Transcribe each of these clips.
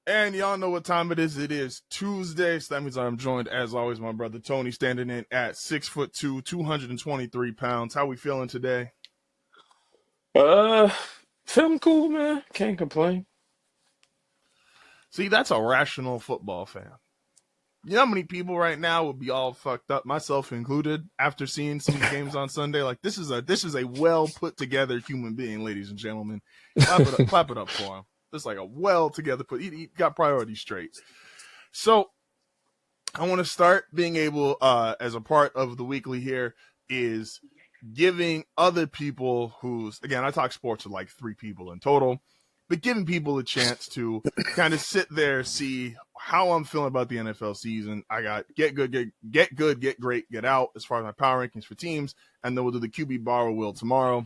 And y'all know what time it is. It is Tuesday, so that means I'm joined, as always, my brother Tony, standing in at 6'2", 223 pounds. How we feeling today? Uh, Feeling cool, man. Can't complain. See, that's a rational football fan. You know how many people right now would be all fucked up, myself included, after seeing some of these games on Sunday? Like this is a well put together human being, ladies and gentlemen. Clap it up for him. This is like a well together he got priorities straight. So I want to start being able, as a part of the weekly here, is giving other people who's, again, I talk sports with like three people in total, but giving people a chance to kind of sit there, see how I'm feeling about the NFL season. I got get good, get great, get out as far as my power rankings for teams, and then we'll do the QB borrow wheel tomorrow.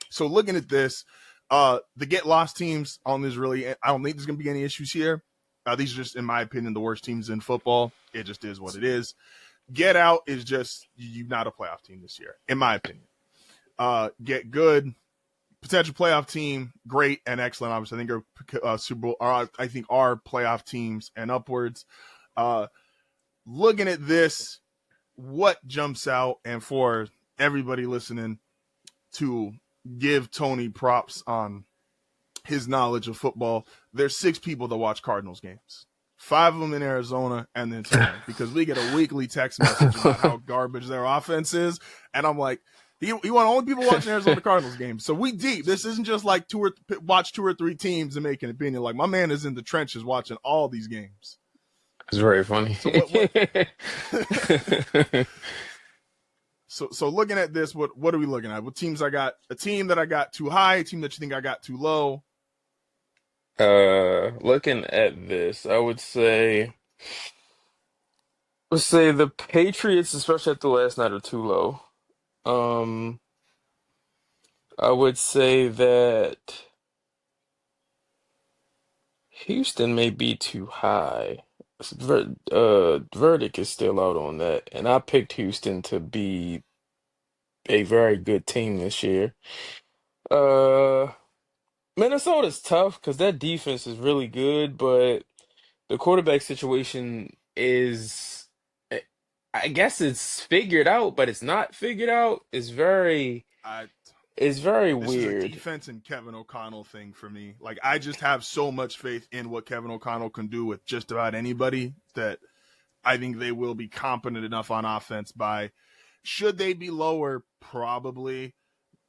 So looking at this, the get lost teams on this really, I don't think there's going to be any issues here. These are just, in my opinion, the worst teams in football. It just is what it is. Get out is just, you're not a playoff team this year, in my opinion. Get good, potential playoff team, great and excellent. Obviously, I think our Super Bowl, I think our playoff teams and upwards. Looking at this, what jumps out, and for everybody listening to give Tony props on his knowledge of football, there's 6 people that watch Cardinals games. 5 of them in Arizona, and then Tony, because we get a weekly text message about how garbage their offense is, and I'm like, you want only people watching Arizona Cardinals games. So we deep. This isn't just like watch 2 or 3 teams and make an opinion. Like, my man is in the trenches watching all these games. It's very funny. So what So looking at this, what are we looking at? What teams I got? A team that I got too high, a team that you think I got too low. Looking at this, let's say the Patriots, especially after last night, are too low. Um, I would say that Houston may be too high. Verdict is still out on that, and I picked Houston to be a very good team this year. Uh, Minnesota's tough because that defense is really good, but the quarterback situation is, eh, I guess it's figured out, but it's not figured out. I It's very This is a weird. defense and Kevin O'Connell thing for me. Like, I just have so much faith in what Kevin O'Connell can do with just about anybody that I think they will be competent enough on offense by. Should they be lower? Probably.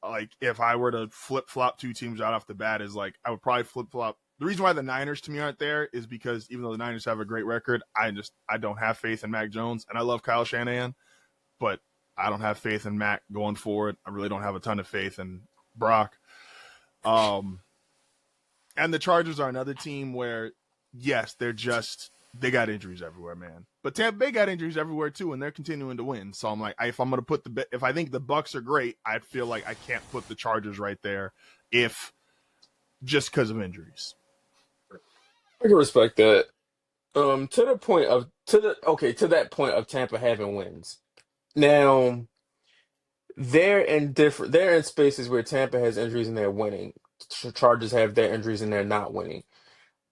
Like, if I were to flip flop 2 teams right off the bat, is like, I would probably flip flop. The reason why the Niners to me aren't there is because even though the Niners have a great record, I don't have faith in Mac Jones, and I love Kyle Shanahan, but I don't have faith in Mac going forward. I really don't have a ton of faith in Brock. Um, and the Chargers are another team where, yes, they got injuries everywhere, man. But Tampa Bay got injuries everywhere too, and they're continuing to win. So I'm like, if I'm gonna if I think the Bucks are great, I feel like I can't put the Chargers right there, if just because of injuries. I can respect that. To the point of to the okay to that point of Tampa having wins. Now they're in spaces where Tampa has injuries and they're winning. Chargers have their injuries and they're not winning.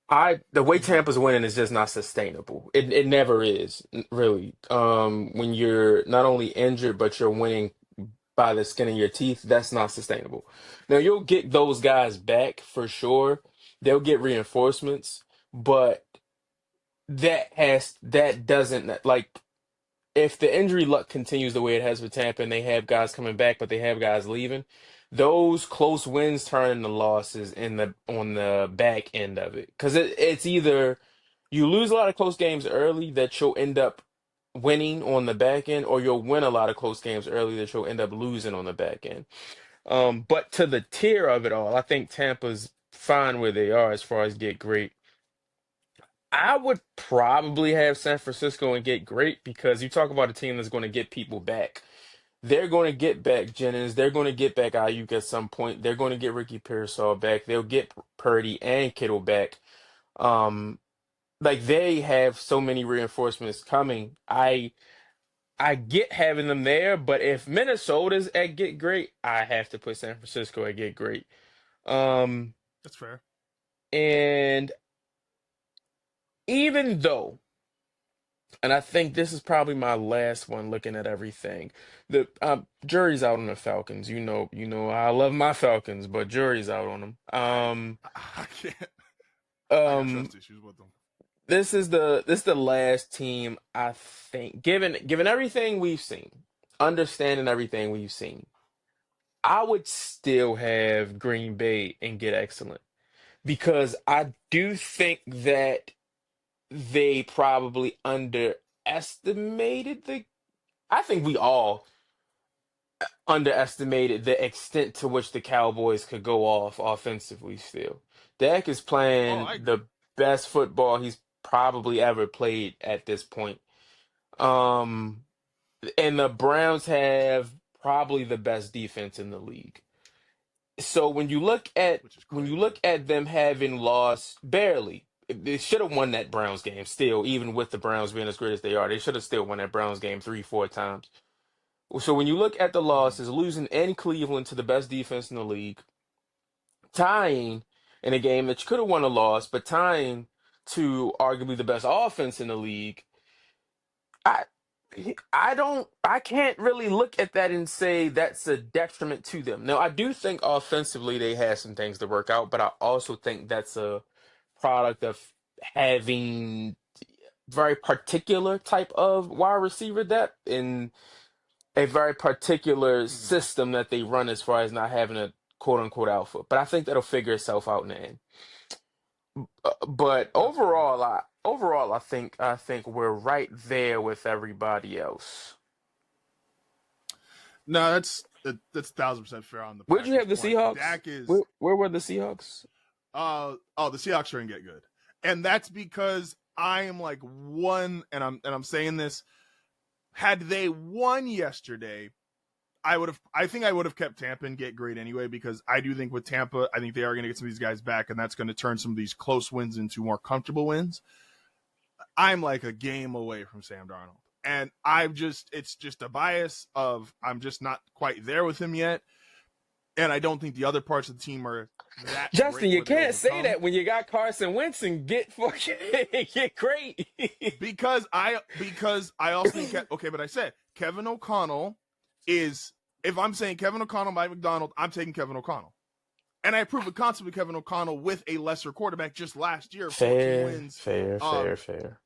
The way Mm-hmm. Tampa's winning is just not sustainable. It never is, really. When you're not only injured but you're winning by the skin of your teeth, that's not sustainable. Now you'll get those guys back for sure. They'll get reinforcements, but that doesn't like if the injury luck continues the way it has with Tampa and they have guys coming back, but they have guys leaving, those close wins turn into losses on the back end of it. Because it's either you lose a lot of close games early that you'll end up winning on the back end, or you'll win a lot of close games early that you'll end up losing on the back end. But to the tier of it all, I think Tampa's fine where they are as far as get great. I would probably have San Francisco and get great because you talk about a team that's going to get people back. They're going to get back Jennings. They're going to get back Ayuk at some point. They're going to get Ricky Pearsall back. They'll get Purdy and Kittle back. Um, like they have so many reinforcements coming. I get having them there, but if Minnesota's at get great, I have to put San Francisco at get great. Um, That's fair. and even though, and I think this is probably my last one looking at everything. The jury's out on the Falcons. I love my Falcons, but jury's out on them. I can't. I got Um, trust issues with them. this is the last team I think, given everything we've seen, understanding everything we've seen, I would still have Green Bay and get excellent because I do think that they probably underestimated the. I think we all underestimated the extent to which the Cowboys could go off offensively still. Dak is Oh, playing I agree. the best football he's probably ever played at this point. Um, and the Browns have probably the best defense in the league. So Which is when you crazy. look at them having lost barely, they should have won that Browns game still, even with the Browns being as great as they are. They should have still won that Browns game 3, 4 times. So when you look at the Mhm. losses, losing in Cleveland to the best defense in the league, tying in a game that you could have won or lost, but tying to arguably the best offense in the league, I I can't really look at that and say that's a detriment to them. Now, I do think offensively they have some things to work out, but I also think that's a product of having very particular type of wide receiver depth in a very particular Mhm. system that they run as far as not having a quote unquote alpha. But I think that'll figure itself out in the end. But That's fair. overall, I think we're right there with everybody else. No, that's 1,000% fair on the Where'd you Packers' have the point. Seahawks? Dak is Where were the Seahawks? the Seahawks are gonna get good, and that's because I am like one, and I'm saying this. Had they won yesterday, I think I would have kept Tampa and get great anyway, because I do think with Tampa, I think they are going to get some of these guys back, and that's going to turn some of these close wins into more comfortable wins. I'm like a game away from Sam Darnold. And it's just a bias of I'm just not quite there with him yet. And I don't think the other parts of the team are that Justin, great you where they can't say overcome. that when you got Carson Wentz and get fucking get great. Because I also think okay, but I said Kevin O'Connell is, if I'm saying Kevin O'Connell, Mike McDonald, I'm taking Kevin O'Connell. And I proved a concept with Kevin O'Connell with a lesser quarterback just last year, 14 Fair, wins. fair, fair, fair.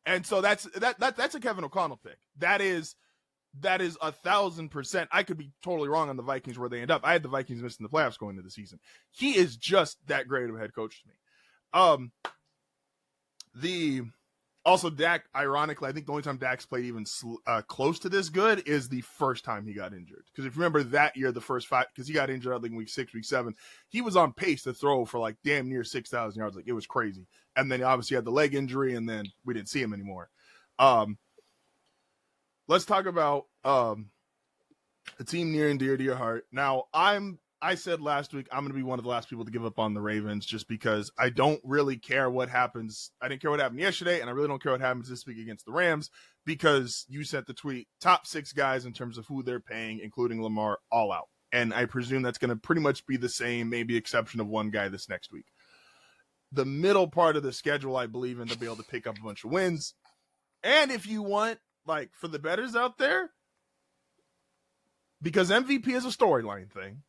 And so that's a Kevin O'Connell pick. That is 1,000%. I could be totally wrong on the Vikings where they end up. I had the Vikings missing the playoffs going into the season. He is just that great of a head coach to me. The Also, Dak, ironically, I think the only time Dak's played even close to this good is the first time he got injured. Because if you remember that year, the first five, because he got injured, I think, week 6, week 7, he was on pace to throw for like damn near 6,000 yards. Like, it was crazy. And then he obviously had the leg injury, and then we didn't see him anymore. Let's talk about a team near and dear to your heart. Now, I said last week I'm going to be one of the last people to give up on the Ravens, just because I don't really care what happens. I didn't care what happened yesterday, and I really don't care what happens this week against the Rams, because you sent the tweet, top 6 guys in terms of who they're paying, including Lamar, all out. And I presume that's going to pretty much be the same, maybe exception of one guy this next week. The middle part of the schedule, I believe in to be able to pick up a bunch of wins. And if you want, like, for the bettors out there, because MVP is a storyline thing.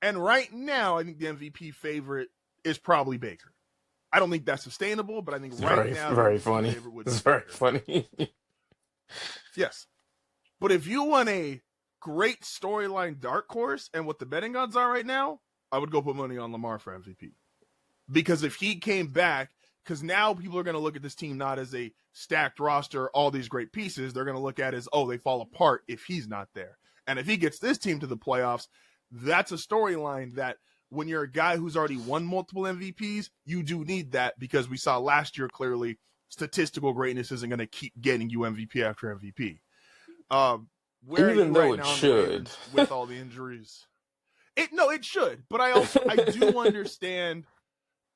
And right now, I think the MVP favorite is probably Baker. I don't think that's sustainable, but I think It's right very, now the very MVP funny. favorite would It's be very Baker. funny. Yes. But if you want a great storyline dark horse and what the betting odds are right now, I would go put money on Lamar for MVP. Because if he came back, because now people are going to look at this team not as a stacked roster, all these great pieces. They're going to look at it as, oh, they fall apart if he's not there. And if he gets this team to the playoffs, that's a storyline that when you're a guy who's already won multiple MVPs, you do need that, because we saw last year clearly statistical greatness isn't going to keep getting you MVP after MVP. Where are Even you though right it now on the should. Ravens with all the injuries? It should, but I do understand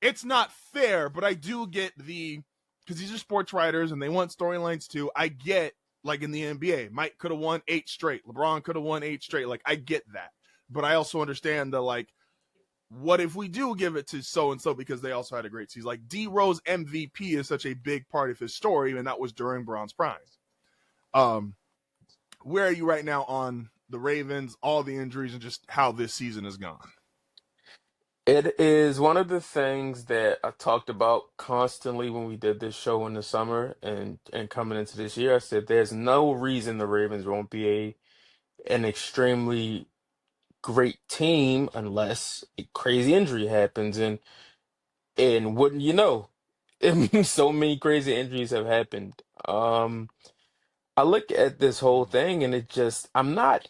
it's not fair, but I do get because these are sports writers and they want storylines too. I get, like in the NBA, Mike could have won 8 straight. LeBron could have won 8 straight. Like, I get that. But I also understand the, like, what if we do give it to so and so because they also had a great season? Like D Rose MVP is such a big part of his story, and that was during Braun's prime. Where are you right now on the Ravens, all the injuries, and just how this season has gone? It is one of the things that I talked about constantly when we did this show in the summer and coming into this year. I said there's no reason the Ravens won't be an extremely great team unless a crazy injury happens. And wouldn't you know, so many crazy injuries have happened. I look at this whole thing and it just I'm not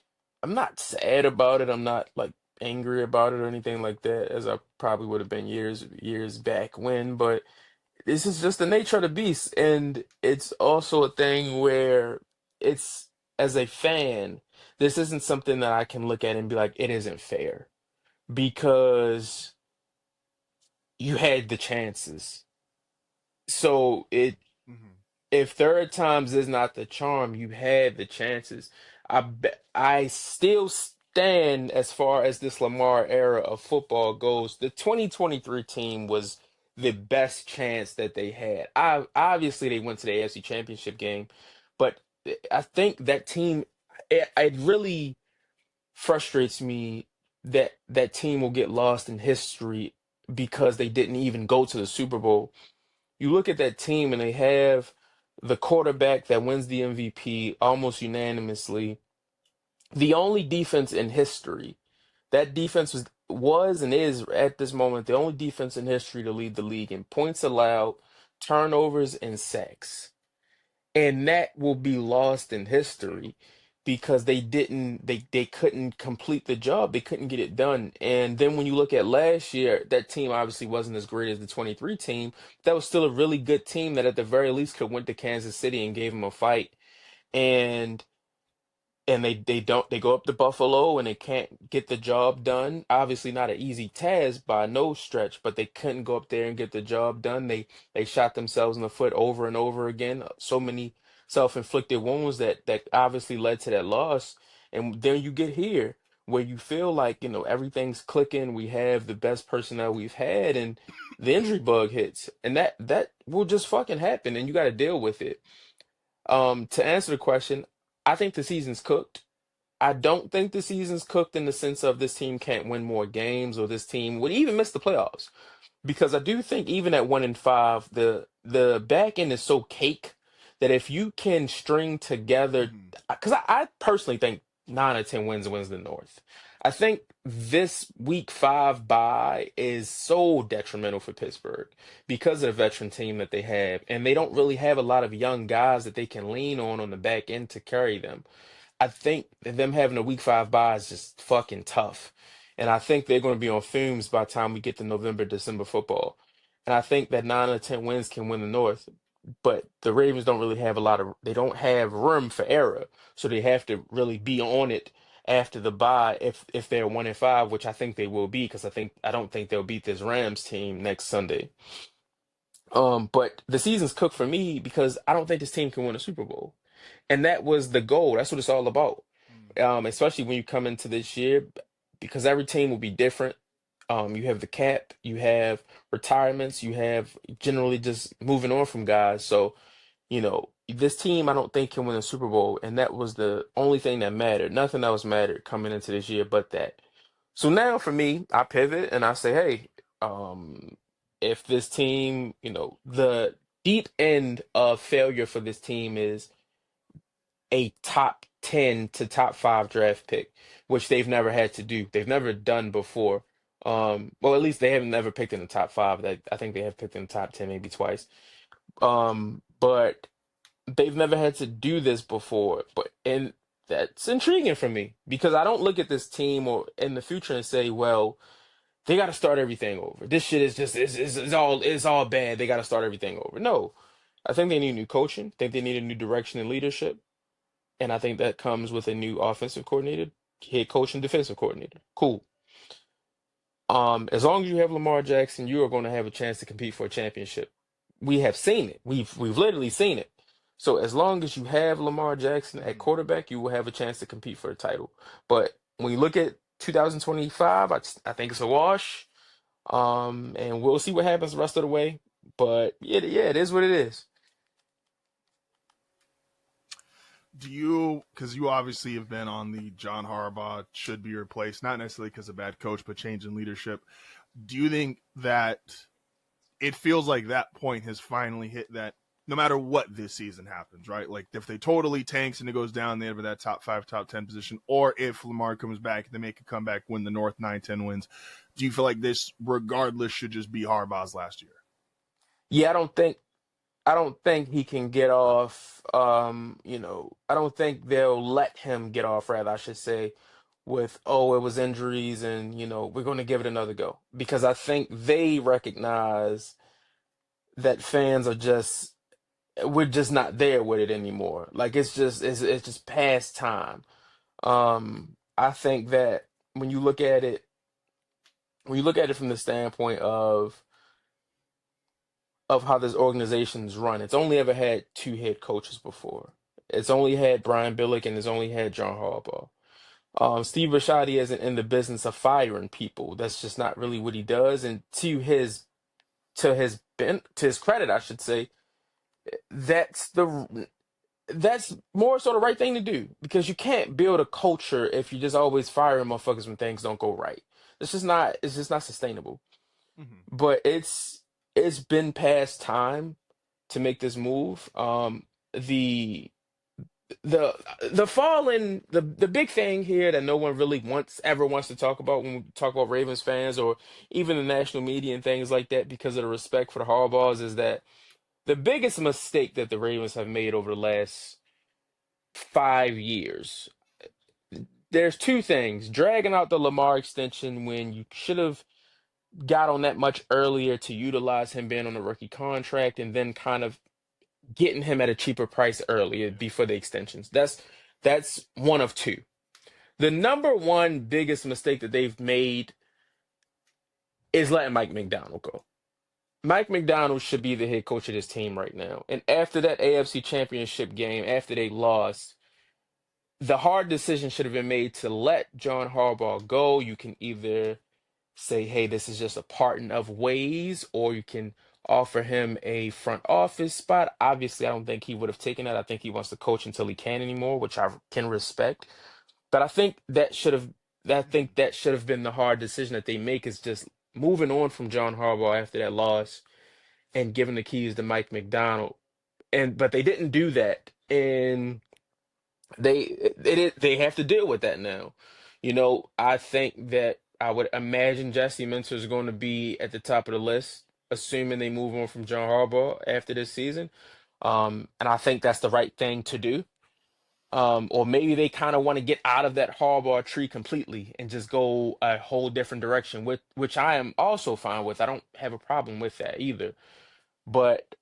sad about it. I'm not like angry about it or anything like that, as I probably would have been years back when, but this is just the nature of the beast. And it's also a thing where it's as a fan, this isn't something that I can look at and be like, it isn't fair because you had the chances. So Mm-hmm. if third times is not the charm, you had the chances. I still stand as far as this Lamar era of football goes. The 2023 team was the best chance that they had. Obviously they went to the AFC Championship game, but I think that team it really frustrates me that that team will get lost in history because they didn't even go to the Super Bowl. You look at that team and they have the quarterback that wins the MVP almost unanimously. The only defense in history. That defense was and is at this moment the only defense in history to lead the league in points allowed, turnovers, and sacks. And that will be lost in history because they couldn't complete the job. They couldn't get it done. And then when you look at last year, that team obviously wasn't as great as the 23 team. That was still a really good team that at the very least could went to Kansas City and gave them a fight. And they go up to Buffalo and they can't get the job done. Obviously not an easy task by no stretch, but they couldn't go up there and get the job done. They shot themselves in the foot over and over again. So many self-inflicted wounds that obviously led to that loss. And then you get here where you feel like, everything's clicking. We have the best personnel we've had, and the injury bug hits. And that will just fucking happen, and you got to deal with it. To answer the question, I think the season's cooked. I don't think the season's cooked in the sense of this team can't win more games or this team would even miss the playoffs. Because I do think even at 1-5, the back end is so cake that if you can string together, Mm-hmm. because I personally think 9 or 10 wins the North. I think this week 5 bye is so detrimental for Pittsburgh because of the veteran team that they have, and they don't really have a lot of young guys that they can lean on the back end to carry them. I think that them having a week 5 bye is just fucking tough. And I think they're going to be on fumes by the time we get to November, December football. And I think that 9 or 10 wins can win the North. But the Ravens don't really have they don't have room for error. So they have to really be on it after the bye if they're 1-5, which I think they will be, because I don't think they'll beat this Rams team next Sunday. But the season's cooked for me because I don't think this team can win a Super Bowl. And that was the goal. That's what it's all about. Especially when you come into this year, because every team will be different. You have the cap, you have retirements, you have generally just moving on from guys. So, this team I don't think can win a Super Bowl, and that was the only thing that mattered. Nothing else mattered coming into this year but that. So now for me, I pivot and I say, hey, if this team, the deep end of failure for this team is a top 10 to top 5 draft pick, which they've never had to do. They've never done before. Well, at least they haven't never picked in the top 5. I think they have picked in the top 10 maybe twice. But they've never had to do this before. And that's intriguing for me because I don't look at this team or in the future and say, well, they got to start everything over. This shit is just it's all bad. They got to start everything over. No, I think they need new coaching. I think they need a new direction in leadership. And I think that comes with a new offensive coordinator, head coach, and defensive coordinator. Cool. As long as you have Lamar Jackson, you are going to have a chance to compete for a championship. We have seen it. We've literally seen it. So as long as you have Lamar Jackson at Mm-hmm. quarterback, you will have a chance to compete for a title. But when you look at 2025, I think it's a wash. And we'll see what happens the rest of the way. But yeah, it is what it is. Do you, because you obviously have been on the John Harbaugh should be replaced, not necessarily because of bad coach, but change in leadership. Do you think that it feels like that point has finally hit, that no matter what this season happens, right? Like if they totally tanks and it goes down there for that top 5, top 10 position, or if Lamar comes back and they make a comeback, win the North 9-10 wins, do you feel like this, regardless, should just be Harbaugh's last year? Yeah, I don't think he can get off. I don't think they'll let him get off, rather, I should say, with, oh, it was injuries and, we're going to give it another go. Because I think they recognize that fans are just, we're just not there with it anymore. Like it's just past time. I think that when you look at it, from the standpoint of how this organization's run. It's only ever had two head coaches before. It's only had Brian Billick and it's only had John Harbaugh. Steve Bisciotti isn't in the business of firing people. That's just not really what he does. And to his credit, I should say, that's that's more so the right thing to do, because you can't build a culture if you just always firing motherfuckers when things don't go right. It's just not sustainable. Mm-hmm. But it's been past time to make this move. The the fall in the big thing here that no one really wants to talk about when we talk about Ravens fans or even the national media and things like that, because of the respect for the Harbaughs, is that the biggest mistake that the Ravens have made over the last 5 years. There's two things: dragging out the Lamar extension when you should have got on that much earlier to utilize him being on a rookie contract, and then kind of getting him at a cheaper price earlier before the extensions. That's one of two. The number one biggest mistake that they've made is letting Mike McDonald go. Mike McDonald should be the head coach of this team right now. And after that AFC Championship game, after they lost, the hard decision should have been made to let John Harbaugh go. You can either say, hey, this is just a parting of ways, or you can offer him a front office spot. Obviously, I don't think he would have taken that. I think he wants to coach until he can anymore, which I can respect. But I think that should have been the hard decision that they make, is just moving on from John Harbaugh after that loss and giving the keys to Mike McDonald. But they didn't do that, and they have to deal with that now. I think that I would imagine Jesse Minter is going to be at the top of the list, assuming they move on from John Harbaugh after this season. And I think that's the right thing to do. Or maybe they kind of want to get out of that Harbaugh tree completely and just go a whole different direction, which I am also fine with. I don't have a problem with that either. But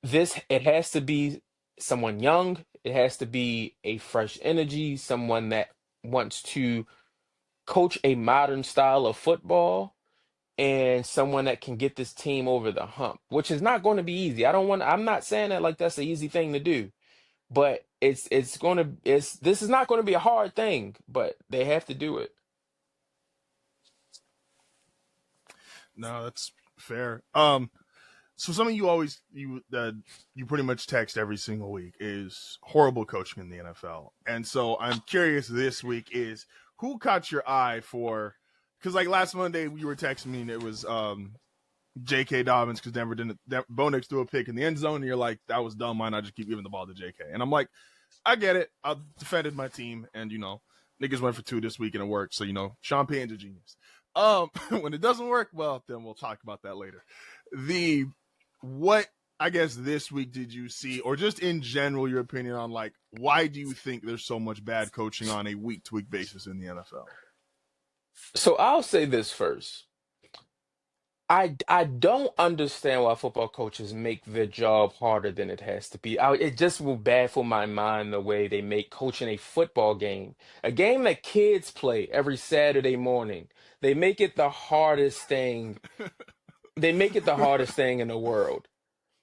it has to be someone young. It has to be a fresh energy, someone that wants to coach a modern style of football, and someone that can get this team over the hump, which is not going to be easy. I'm not saying that like that's an easy thing to do, but this is not going to be a hard thing, but they have to do it. No, that's fair. So something you pretty much text every single week is horrible coaching in the NFL. And so I'm curious this week is who caught your eye for, because like last Monday you were texting me and it was J.K. Dobbins, because Denver didn't, Bo Nix threw a pick in the end zone and you're like, that was dumb, why not just keep giving the ball to J.K.? And I'm like, I get it. I defended my team and niggas went for 2 this week and it worked. So Sean Payton's a genius. When it doesn't work, well, then we'll talk about that later. What, I guess, this week did you see, or just in general, your opinion on, like, why do you think there's so much bad coaching on a week-to-week basis in the NFL? So I'll say this first. I don't understand why football coaches make their job harder than it has to be. It just will baffle my mind the way they make coaching a football game, a game that kids play every Saturday morning. They make it the hardest thing. They make it the hardest thing in the world.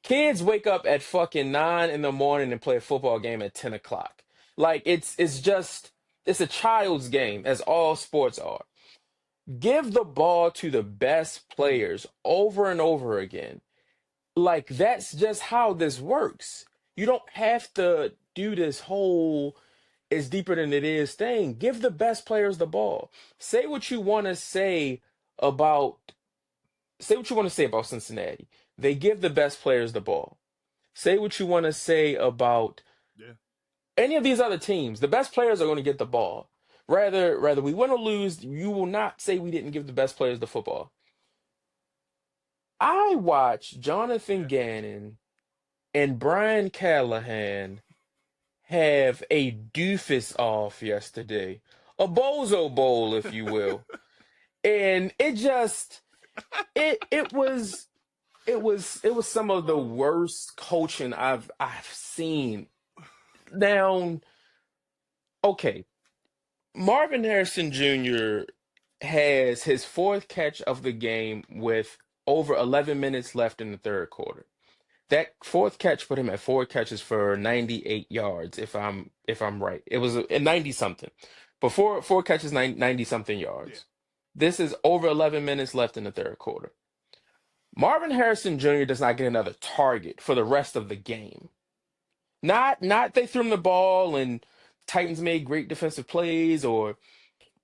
Kids wake up at fucking 9 in the morning and play a football game at 10 o'clock. Like it's a child's game, as all sports are. Give the ball to the best players over and over again. Like, that's just how this works. You don't have to do this whole it's deeper than it is thing. Give the best players the ball. Say what you want to say about Cincinnati. They give the best players the ball. Say what you want to say about Yeah. any of these other teams. The best players are going to get the ball. Rather we win or lose, you will not say we didn't give the best players the football. I watched Jonathan Gannon and Brian Callahan have a doofus off yesterday, a Bozo Bowl, if you will, and it was some of the worst coaching I've seen. Now, okay, Marvin Harrison Jr. has his fourth catch of the game with over 11 minutes left in the third quarter. That fourth catch put him at 4 catches for 98 yards, if I'm right. It was a 90 something. But four catches, 90 something yards. Yeah. This is over 11 minutes left in the third quarter. Marvin Harrison Jr. does not get another target for the rest of the game. Not they threw him the ball and Titans made great defensive plays, or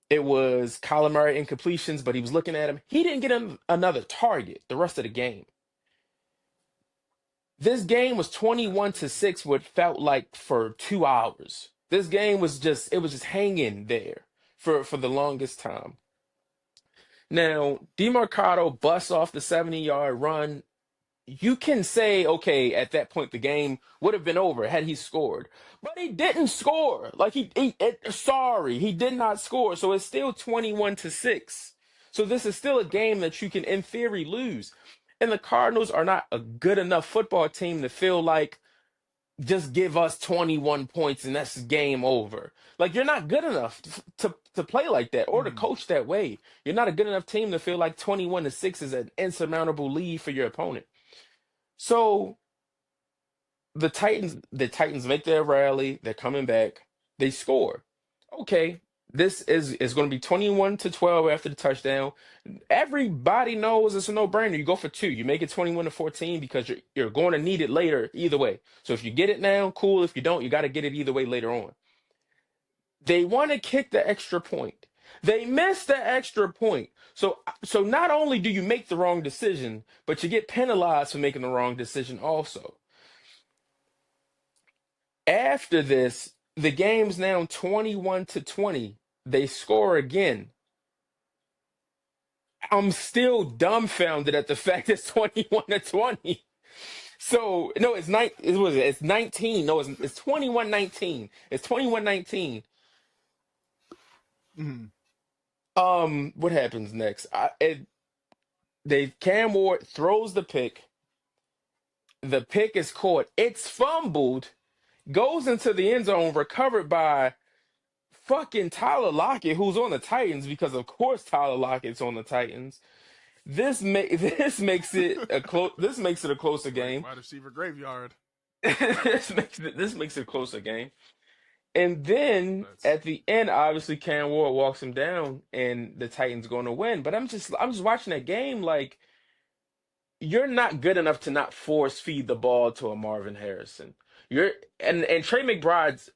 it was Kyler Murray incompletions, but he was looking at him. He didn't get another target the rest of the game. This game was 21-6, what felt like for 2 hours. This game was just hanging there for the longest time. Now, DeMarcado busts off the 70-yard run. You can say, okay, at that point the game would have been over had he scored, but he didn't score. Like he did not score. So it's still 21-6. So this is still a game that you can, in theory, lose. And the Cardinals are not a good enough football team to feel like just give us 21 points and that's game over. Like, you're not good enough to play like that or to coach that way. You're not a good enough team to feel like 21-6 is an insurmountable lead for your opponent. So the Titans make their rally. They're coming back. They score. Okay, this is going to be 21-12 after the touchdown. Everybody knows it's a no-brainer. You go for two. You make it 21-14 because you're going to need it later either way. So if you get it now, cool. If you don't, you got to get it either way later on. They want to kick the extra point. They missed the extra point. So not only do you make the wrong decision, but you get penalized for making the wrong decision also. After this, the game's now 21-20. They score again. I'm still dumbfounded at the fact it's 21-20. So, no, it's 19. No, it's 21-19. It's 21-19. What happens next? Cam Ward throws the pick. The pick is caught. It's fumbled. Goes into the end zone, recovered by fucking Tyler Lockett, who's on the Titans, because of course Tyler Lockett's on the Titans. This makes it a closer game. Wide receiver graveyard. this makes it a closer game. And then at the end, obviously Cam Ward walks him down, and the Titans going to win. But I'm just watching that game like, you're not good enough to not force feed the ball to a Marvin Harrison. And Trey McBride's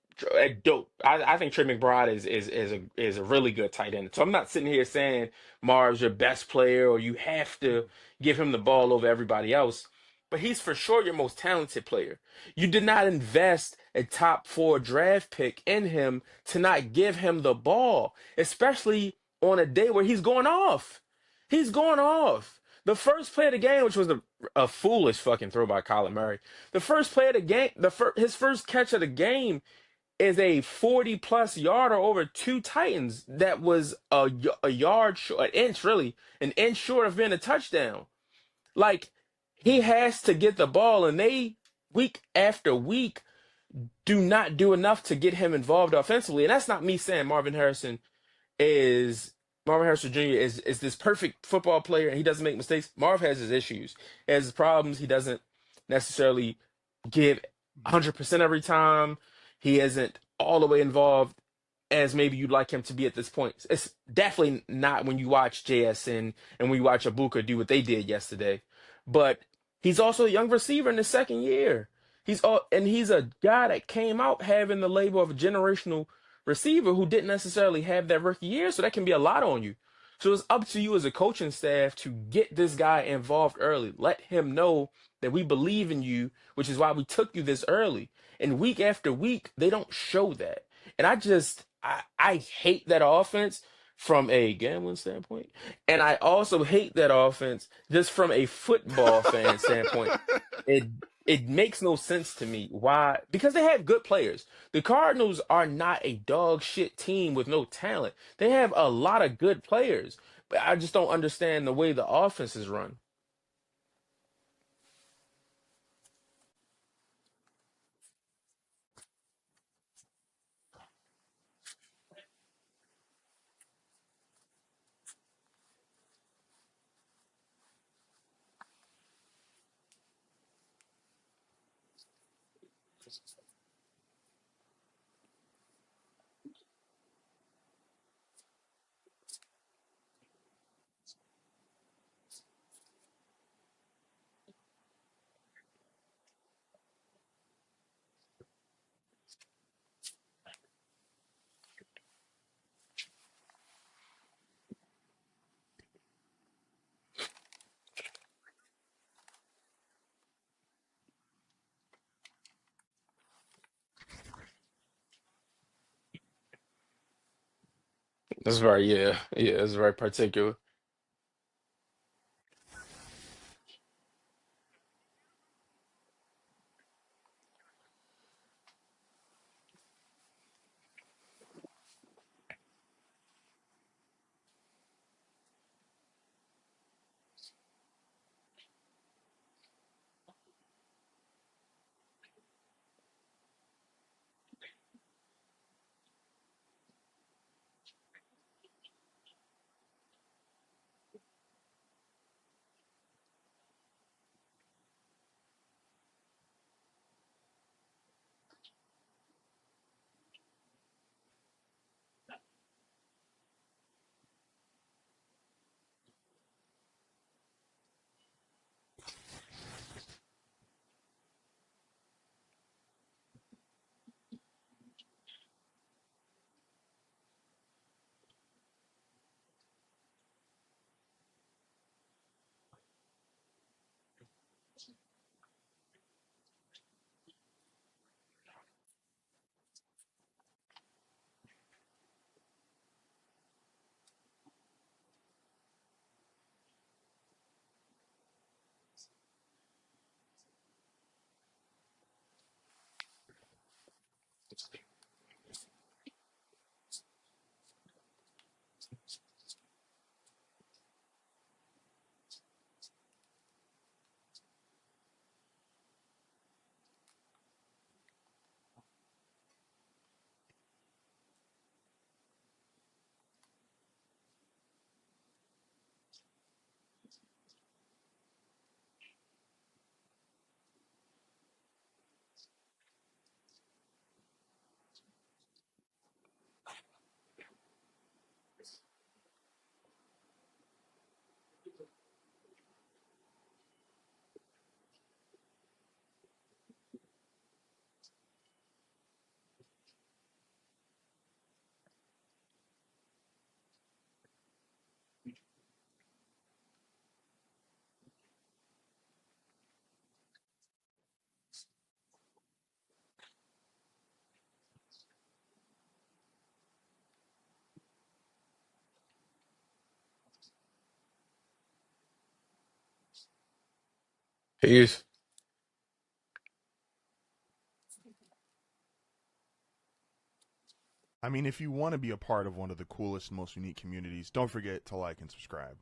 dope. I think Trey McBride is a really good tight end. So I'm not sitting here saying Marv's your best player or you have to give him the ball over everybody else. But he's for sure your most talented player. You did not invest a top 4 draft pick in him to not give him the ball, especially on a day where he's going off. He's going off. The first play of the game, which was a foolish fucking throw by Kyler Murray. The first play of the game, his first catch of the game is a 40-plus yarder over 2 Titans that was a yard short, an inch short of being a touchdown. Like, he has to get the ball, and they, week after week, do not do enough to get him involved offensively. And that's not me saying Marvin Harrison Jr. is this perfect football player and he doesn't make mistakes. Marv has his issues. He has his problems. He doesn't necessarily give 100% every time. He isn't all the way involved as maybe you'd like him to be at this point. It's definitely not when you watch JSN and when you watch Abuka do what they did yesterday. But he's also a young receiver in his second year. He's a guy that came out having the label of a generational receiver who didn't necessarily have that rookie year, so that can be a lot on you. So it's up to you as a coaching staff to get this guy involved early. Let him know that we believe in you, which is why we took you this early. And week after week, they don't show that. And I hate that offense from a gambling standpoint. And I also hate that offense just from a football fan standpoint. It it makes no sense to me. Why? Because they have good players. The Cardinals are not a dog shit team with no talent. They have a lot of good players. But I just don't understand the way the offense is run. That's very yeah, it's very particular. Peace. I mean, if you want to be a part of one of the coolest, most unique communities, don't forget to like and subscribe.